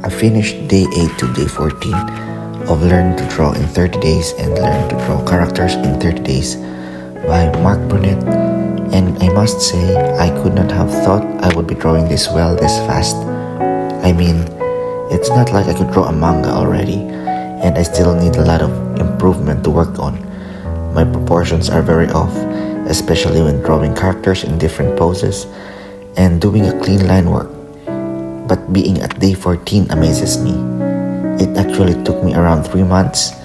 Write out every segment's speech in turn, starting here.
I finished day 8 to day 14 of Learn to Draw in 30 Days and Learn to Draw Characters in 30 Days by Marc Brunei, and I must say I could not have thought I would be drawing this well this fast. I mean, it's not like I could draw a manga already, and I still need a lot of improvement to work on. My proportions are very off, especially when drawing characters in different poses and doing a clean line work. But being at day 14 amazes me. It actually took me around 3 months.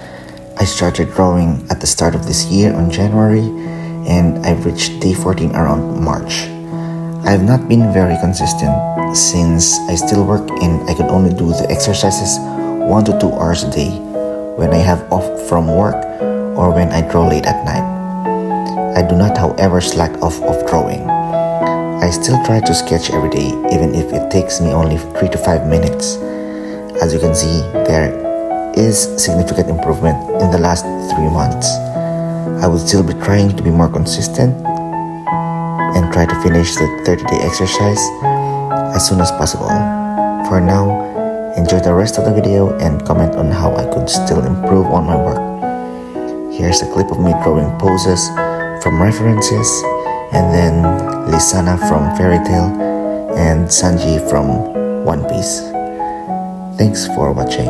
I started drawing at the start of this year on January, and I've reached day 14 around March. I've not been very consistent since I still work and I can only do the exercises 1 to 2 hours a day when I have off from work or when I draw late at night. I do not, however, slack off of drawing. I still try to sketch every day, even if it takes me only 3 to 5 minutes. As you can see, there is significant improvement in the last 3 months. I will still be trying to be more consistent and try to finish the 30-day exercise as soon as possible. For now, enjoy the rest of the video and comment on how I could still improve on my work. Here's a clip of me drawing poses from references, and then Lisana from Fairy Tail and Sanji from One Piece. Thanks for watching.